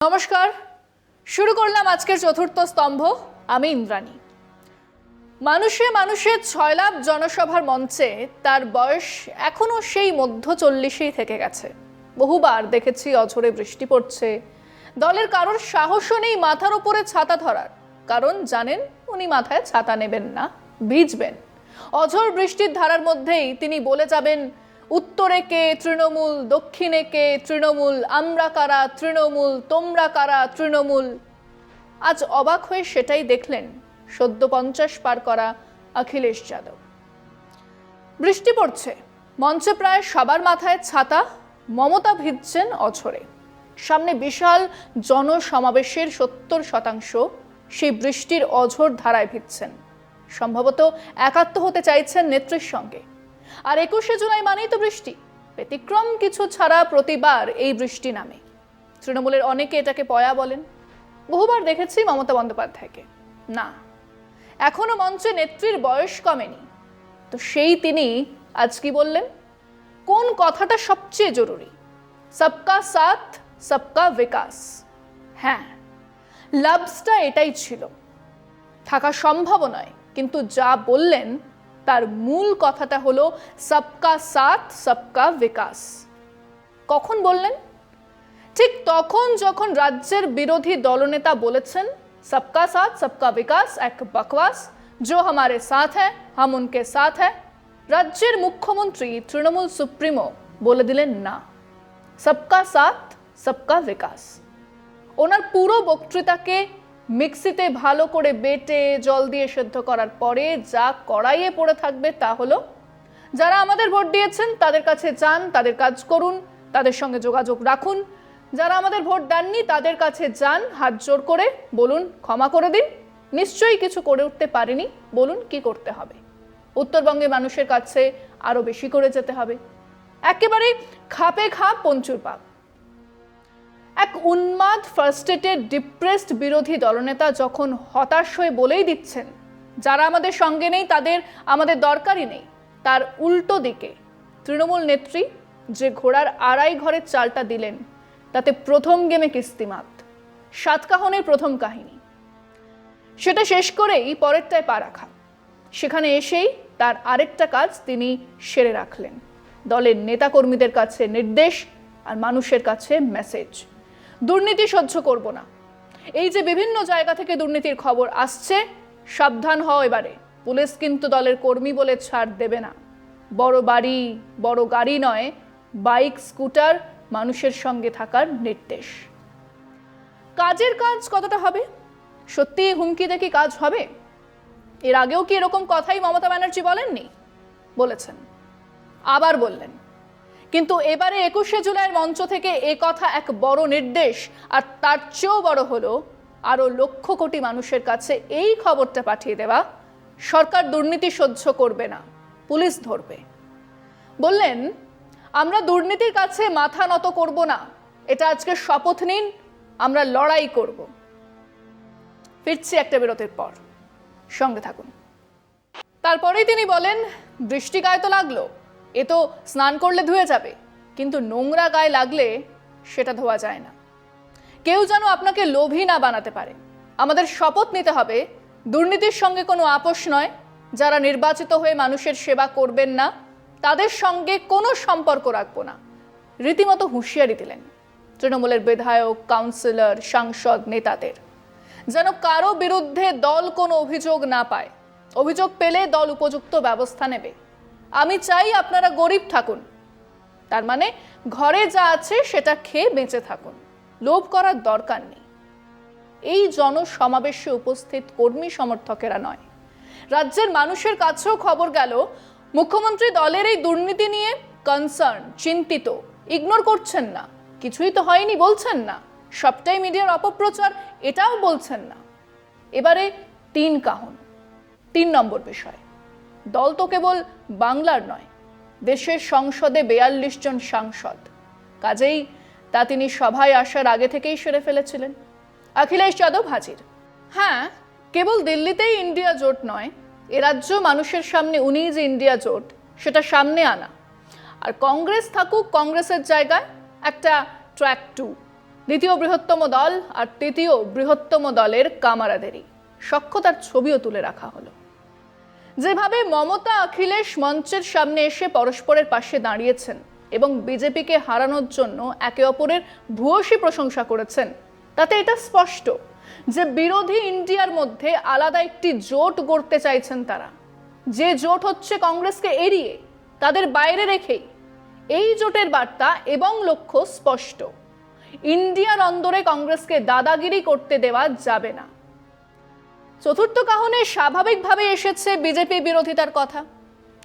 নমস্কার, শুরু করলাম আজকের চতুর্থ স্তম্ভ। আমি ইন্দ্রাণী। মানুষের ৬ লাখ জনসভার মঞ্চে তার বয়স এখনো সেই মধ্য ৪০-এই থেকে গেছে। বহুবার দেখেছি অঝোরে বৃষ্টি পড়ছে, দলের কারোর সাহসও নেই মাথার উপরে ছাতা ধরার, কারণ জানেন উনি মাথায় ছাতা নেবেন না, ভিজবেন। অঝোর বৃষ্টির ধারার মধ্যেই তিনি বলে যাবেন, উত্তরে কে তৃণমূল, দক্ষিণে কে তৃণমূল, আমরা কারা তৃণমূল, তোমরা কারা তৃণমূল। আজ অবাক হয়ে সেটাই দেখলেন সদ্য ৫০ পার করা অখিলেশ যাদব। বৃষ্টি পড়ছে, মঞ্চে প্রায় সবার মাথায় ছাতা, মমতা ভিজছেন অঝোরে। সামনে বিশাল জনসমাবেশের ৭০% সেই বৃষ্টির অঝোর ধারায় ভিজছেন। সম্ভবত একাত্ম হতে চাইছেন নেত্রীর সঙ্গে। আর ২১শে জুলাই মানেই তো বৃষ্টি, ব্যতিক্রম কিছু ছাড়া প্রতিবার এই বৃষ্টি নামে। তৃণমূলের অনেকে এটাকে পয়া বলেন, বহুবার দেখেছি মমতা বন্দ্যোপাধ্যায়কে। না, এখনো মঞ্চে নেত্রীর বয়স কমেনি, তো সেই তিনি আজ কি বললেন? কোন কথাটা সবচেয়ে জরুরি? সবকা সাথ সবকা বিকাশ। হ্যাঁ, লাভসটা এটাই ছিল, থাকা সম্ভব নয়, কিন্তু যা বললেন তার মূল কথাটা হলো সবকা সাথ সবকা বিকাশ। কখন বললেন? ঠিক তখন যখন রাজ্যের বিরোধী দলনেতা বলেছেন सबका साथ सबका विकास এক বকবাস, जो हमारे साथ है हम उनके साथ है। রাজ্যের মুখ্যমন্ত্রী তৃণমূল সুপ্রিমো বলে দিলেন না, सबका साथ सबका विकास। ওনার পুরো বক্তৃতাকে মিক্সিতে ভালো করে বেটে জল দিয়ে সেদ্ধ করার পরে যা কড়াইয়ে পড়ে থাকবে তা হলো, যারা আমাদের ভোট দিয়েছেন তাদের কাছে যান, তাদের কাজ করুন, তাদের সঙ্গে যোগাযোগ রাখুন। যারা আমাদের ভোট দেননি তাদের কাছে যান, হাত জোর করে বলুন ক্ষমা করে দিন, নিশ্চয়ই কিছু করে উঠতে পারিনি, বলুন কি করতে হবে। উত্তরবঙ্গের মানুষের কাছে আরো বেশি করে যেতে হবে। একেবারে খাপে খাপ পঞ্চুর পাপ। এক উন্মাদ, ফার্স্ট্রেটেড, ডিপ্রেসড বিরোধী দলনেতা যখন হতাশ হয়ে বলেই দিচ্ছেন যারা আমাদের সঙ্গে নেই তাদের আমাদের দরকারই নেই, তার উল্টো দিকে তৃণমূল নেত্রী যে ঘোড়ার আড়াই ঘরের চালটা দিলেন, তাতে প্রথম গেমে কিস্তিমাত, সাতকাহনের প্রথম কাহিনী। সেটা শেষ করেই পরেরটায় পা রাখা। সেখানে এসেই তার আরেকটা কাজ তিনি সেরে রাখলেন, দলের নেতাকর্মীদের কাছে নির্দেশ আর মানুষের কাছে মেসেজ, দুর্নীতি সহ্য করব না। এই যে বিভিন্ন জায়গা থেকে দুর্নীতির খবর আসছে, সাবধান হও এবারে, পুলিশ কিন্তু দলের কর্মী বলে ছাড় দেবে না। বড় বাড়ি বড় গাড়ি নয়, বাইক স্কুটার মানুষের সঙ্গে থাকার নির্দেশ। কাজের কাজ কতটা হবে? সত্যি হুমকি দেখি কাজ হবে? এর আগেও কি এরকম কথাই মমতা ব্যানার্জি বলেননি? বলেছেন, আবার বললেন। কিন্তু এবারে ২১শে জুলাইয়ের মঞ্চ থেকে এ কথা এক বড় নির্দেশ, আর তার চেয়েও বড় হলো আরো লক্ষ কোটি মানুষের কাছে এই খবরটা পাঠিয়ে দেওয়া, সরকার দুর্নীতি সহ্য করবে না, পুলিশ ধরবে। বললেন, আমরা দুর্নীতির কাছে মাথা নত করব না, এটা আজকে শপথ নিন, আমরা লড়াই করব। ফিরছি একটা বিরতির পর, সঙ্গে থাকুন। তারপরেই তিনি বলেন, বৃষ্টি গায়ে তো লাগলো, এ তো স্নান করলে ধুয়ে যাবে, কিন্তু নোংরা গায়ে লাগলে সেটা ধোয়া যায় না। কেউ যেন আপনাকে লোভী না বানাতে পারে। আমাদের শপথ নিতে হবে, দুর্নীতির সঙ্গে কোনো আপোষ নয়। যারা নির্বাচিত হয়ে মানুষের সেবা করবেন না তাদের সঙ্গে কোনো সম্পর্ক রাখবো না। রীতিমতো হুঁশিয়ারি দিলেন তৃণমূলের বিধায়ক, কাউন্সিলর, সাংসদ, নেতাদের, যেন কারো বিরুদ্ধে দল কোনো অভিযোগ না পায়। অভিযোগ পেলে দল উপযুক্ত ব্যবস্থা নেবে। আমি চাই আপনারা গরিব থাকুন, তার মানে ঘরে যা আছে সেটা খেয়ে বেঁচে থাকুন, লোভ করার দরকার নেই। এই জনসমাবেশে উপস্থিত কর্মী সমর্থকেরা নয়, রাজ্যের মানুষের কাছেও খবর গেল মুখ্যমন্ত্রী দলের এই দুর্নীতি নিয়ে কনসার্ন, চিন্তিত, ইগনোর করছেন না, কিছুই তো হয়নি বলছেন না, সবটাই মিডিয়ার অপপ্রচার এটাও বলছেন না। এবারে ৩ নম্বর বিষয়, দল তো কেবল বাংলার নয়, দেশের সংসদে ৪২ জন সাংসদ, কাজেই তা তিনি সভায় আসার আগে থেকেই সেরে ফেলেছিলেন। অখিলেশ যাদব হাজির। হ্যাঁ, কেবল দিল্লিতেই ইন্ডিয়া জোট নয়, এ রাজ্য মানুষের সামনে উনিই যে ইন্ডিয়া জোট সেটা সামনে আনা। আর কংগ্রেস থাকুক কংগ্রেসের জায়গায় একটা ট্র্যাক 2, দ্বিতীয় বৃহত্তম দল আর তৃতীয় বৃহত্তম দলের কামারাদেরই সখ্যতার ছবিও তুলে রাখা হলো। যেভাবে মমতা অখিলেশ মঞ্চের সামনে এসে পরস্পরের পাশে দাঁড়িয়েছেন এবং বিজেপিকে হারানোর জন্য একে অপরের ভূয়সী প্রশংসা করেছেন, তাতে এটা স্পষ্ট যে বিরোধী ইন্ডিয়ার মধ্যে আলাদা একটি জোট গড়তে চাইছেন তারা, যে জোট হচ্ছে কংগ্রেসকে এড়িয়ে, তাদের বাইরে রেখেই। এই জোটের বার্তা এবং লক্ষ্য স্পষ্ট, ইন্ডিয়ার অন্দরে কংগ্রেসকে দাদাগিরি করতে দেওয়া যাবে না। চতুর্থ কাহনে স্বাভাবিকভাবে এসেছে বিজেপি বিরোধিতার কথা।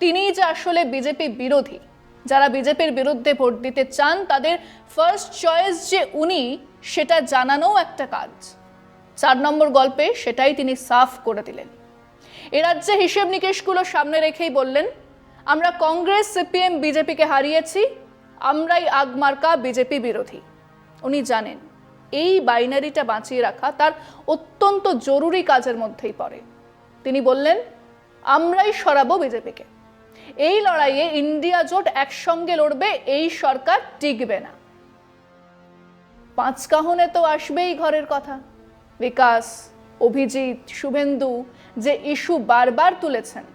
তিনিই যে আসলে বিজেপি বিরোধী, যারা বিজেপির বিরুদ্ধে ভোট দিতে চান তাদের ফার্স্ট চয়েস যে উনি, সেটা জানানোও একটা কাজ। 4 নম্বর গল্পে সেটাই তিনি সাফ করে দিলেন। এ রাজ্যে হিসেব নিকেশগুলো সামনে রেখেই বললেন, আমরা কংগ্রেস সিপিএম বিজেপিকে হারিয়েছি, আমরাই আগমার্কা বিজেপি বিরোধী। উনি জানেন এই বাইনারিটা বাঁচিয়ে রাখা তার অত্যন্ত জরুরি কাজের মধ্যেই পড়ে। তিনি বললেন, আমরাই সরাবো বিজেপিকে। এই লড়াইয়ে ইন্ডিয়া জোট একসঙ্গে লড়বে, এই সরকার টিকবে না। 5 কাহনে তো আসবেই ঘরের কথা। বিকাশ, অভিজিৎ, শুভেন্দু যে ইস্যু বারবার তুলেছেন,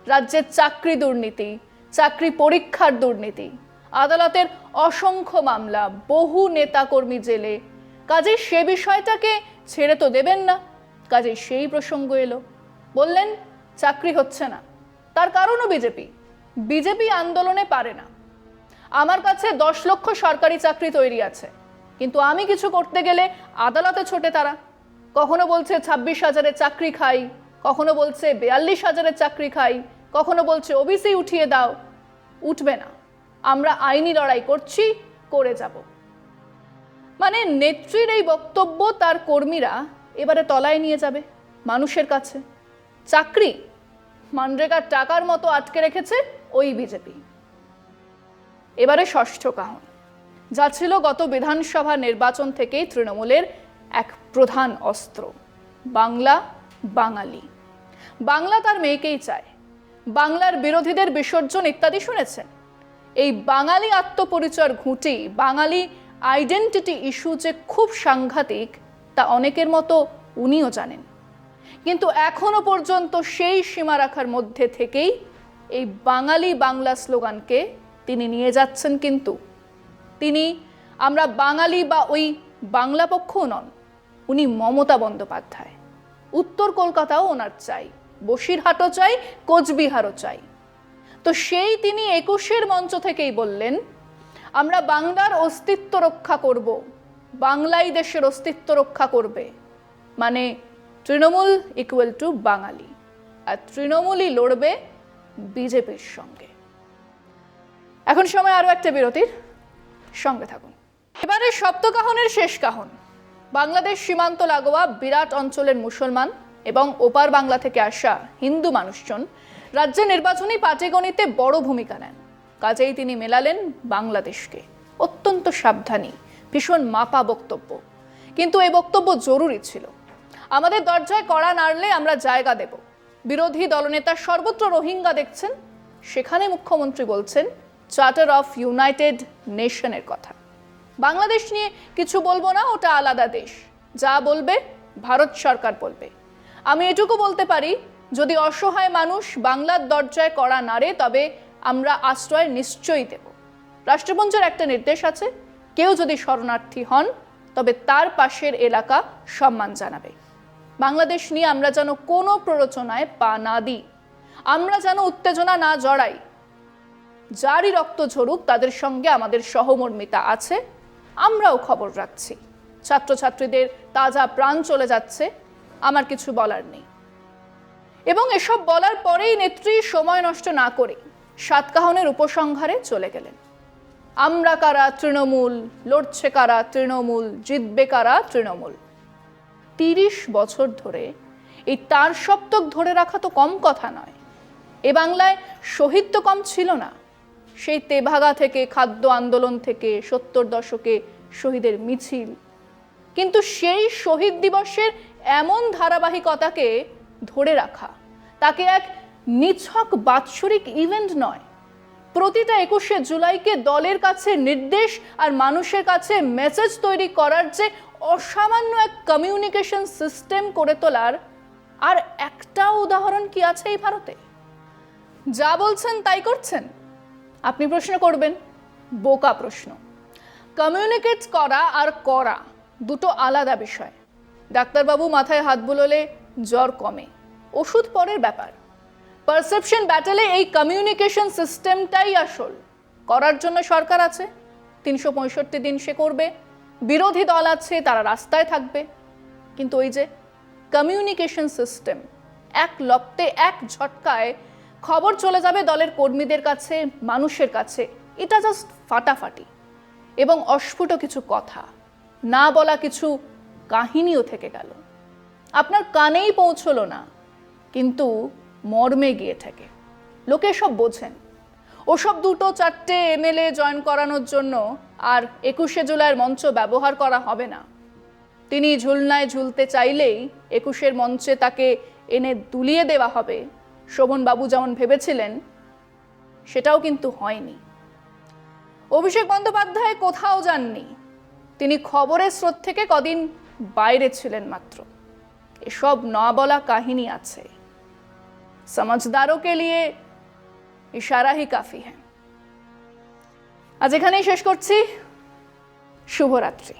রাজ্যের চাকরি দুর্নীতি, চাকরি পরীক্ষার দুর্নীতি, আদালতের অসংখ্য মামলা, বহু নেতাকর্মী জেলে, কাজে সে বিষয়টাকে ছেড়ে তো দেবেন না। কাজে সেই প্রসঙ্গ এলো, বললেন চাকরি হচ্ছে না, তার কারণও বিজেপি আন্দোলনে পারে না। আমার কাছে 10 লক্ষ সরকারি চাকরি তৈরি আছে, কিন্তু আমি কিছু করতে গেলে আদালতে ছোটে তারা। কখনো বলছে 26,000-এর চাকরি খাই, কখনো বলছে 42,000-এর চাকরি খাই, কখনো বলছে ওবিসি উঠিয়ে দাও। উঠবে না, আমরা আইনি লড়াই করছি, করে যাব। মানে নেত্রীর এই বক্তব্য তার কর্মীরা এবারে তলায় নিয়ে যাবে মানুষের কাছে। চাকরি মানরেগার টাকার মতো আটকে রেখেছে ওই বিজেপি। এবারে ষষ্ঠ কাহন, যা ছিল গত বিধানসভা নির্বাচন থেকেই তৃণমূলের এক প্রধান অস্ত্র, বাংলা বাঙালি। বাংলা তার মেয়েকেই চায়, বাংলার বিরোধীদের বিসর্জন ইত্যাদি শুনেছেন। এই বাঙালি আত্মপরিচয়ের ঘুঁটি, বাঙালি আইডেন্টিটি ইস্যু যে খুব সাংঘাতিক, তা অনেকের মতো উনিও জানেন। কিন্তু এখনো পর্যন্ত সেই সীমারেখার মধ্যে থেকেই এই বাঙালি বাংলা স্লোগানকে তিনি নিয়ে যাচ্ছেন। কিন্তু তিনি আমরা বাঙালি বা ওই বাংলা পক্ষও নন, উনি মমতা বন্দ্যোপাধ্যায়। উত্তর কলকাতাও ওনার চাই, বসিরহাটও চাই, কোচবিহারও চাই। তো সেই তিনি 21-এর মঞ্চ থেকেই বললেন, আমরা বাংলার অস্তিত্ব রক্ষা করব, বাংলাই দেশের অস্তিত্ব রক্ষা করবে। মানে তৃণমূল ইকুয়াল টু বাঙালি, আর তৃণমূলই লড়বে বিজেপির সঙ্গে। এখন সময় আরো একটা বিরতির, সঙ্গে থাকুন। এবারে সপ্তকাহনের শেষ কাহন। বাংলাদেশ সীমান্ত লাগোয়া বিরাট অঞ্চলের মুসলমান এবং ওপার বাংলা থেকে আসা হিন্দু মানুষজন রাজ্যের নির্বাচনী পাটিগণিতে বড় ভূমিকা নেন। কাজেই তিনি মেলালেন বাংলাদেশকে। অত্যন্ত সাবধানী, ভীষণ মাপা বক্তব্য, কিন্তু এই বক্তব্য জরুরি ছিল। আমাদের দরজায় কড়া নাড়লে আমরা জায়গা দেব। বিরোধী দলনেতা সর্বত্র রোহিঙ্গা দেখছেন, সেখানে মুখ্যমন্ত্রী বলছেন চার্টার অফ ইউনাইটেড নেশনের কথা। বাংলাদেশ নিয়ে কিছু বলবো না, ওটা আলাদা দেশ, যা বলবে ভারত সরকার বলবে। আমি এটুকু বলতে পারি, যদি অসহায় মানুষ বাংলার দরজায় কড়া নাড়ে তবে আমরা আশ্রয় নিশ্চয়ই দেব। রাষ্ট্রপুঞ্জের একটা নির্দেশ আছে, কেউ যদি শরণার্থী হন তবে তার পাশের এলাকা সম্মান জানাবে। বাংলাদেশ নিয়ে আমরা যেন কোনো প্ররোচনায় পা না দিই, আমরা যেন উত্তেজনা না জড়াই। যারই রক্ত ঝরুক তাদের সঙ্গে আমাদের সহমর্মিতা আছে, আমরাও খবর রাখছি। ছাত্রছাত্রীদের তাজা প্রাণ চলে যাচ্ছে, আমার কিছু বলার নেই। এবং এসব বলার পরেই নেত্রী সময় নষ্ট না করে সাতকাহনের উপসংহারে চলে গেলেন। আমরা কারা তৃণমূল, লড়ছে কারা তৃণমূল, জিতবে কারা তৃণমূল। 30 বছর ধরে এই তার সপ্তক ধরে রাখা তো কম কথা নয়। এ বাংলায় শহীদ তো কম ছিল না। সেই তেভাগা থেকে, খাদ্য আন্দোলন থেকে, 70 দশকে শহীদের মিছিল। কিন্তু সেই শহীদ দিবসের এমন ধারাবাহিকতাকে ধরে রাখা, তাকে এক নিছক বাৎসরিক ইভেন্ট নয়, প্রতিটা 21শে জুলাইকে দলের কাছে নির্দেশ আর মানুষের কাছে মেসেজ তৈরি করার যে অসামান্য এক কমিউনিকেশন সিস্টেম করে তোলার আর একটা উদাহরণ কি আছে এই ভারতে? যা বলছেন তাই করছেন? আপনি প্রশ্ন করবেন, বোকা প্রশ্ন। কমিউনিকেট করা আর করা দুটো আলাদা বিষয়। ডাক্তারবাবু মাথায় হাত বুলোলে জ্বর কমে, ওষুধ পরের ব্যাপার। পারসেপশন ব্যাটেলে এই কমিউনিকেশন সিস্টেমটাই আসল। করার জন্য সরকার আছে, 365 দিন সে করবে। বিরোধী দল আছে, তারা রাস্তায় থাকবে। কিন্তু ওই যে কমিউনিকেশন সিস্টেম, এক লপ্তে এক ঝটকায় খবর চলে যাবে দলের কর্মীদের কাছে, মানুষের কাছে। এটা জাস্ট ফাটাফাটি এবং অস্ফুট কিছু কথা, না বলা কিছু কাহিনীও থেকে গেল। আপনার কানেই পৌঁছলো না, কিন্তু মর্মে গিয়ে থাকে। লোকে সব বোঝেন। ওসব 2-4টে এমএলএ জয়েন করানোর জন্য আর 21শে জুলাইয়ের মঞ্চ ব্যবহার করা হবে না। তিনি ঝুলনায় ঝুলতে চাইলেই 21শের মঞ্চে তাকে এনে দুলিয়ে দেওয়া হবে, শোভনবাবু যেমন ভেবেছিলেন, সেটাও কিন্তু হয়নি। অভিষেক বন্দ্যোপাধ্যায় কোথাও যাননি, তিনি খবরের স্রোত থেকে কদিন বাইরে ছিলেন মাত্র। এসব না বলা কাহিনী আছে, समझदारों के लिए इशारा ही काफी है। আজ এখানেই শেষ করছি। শুভরাত্রি।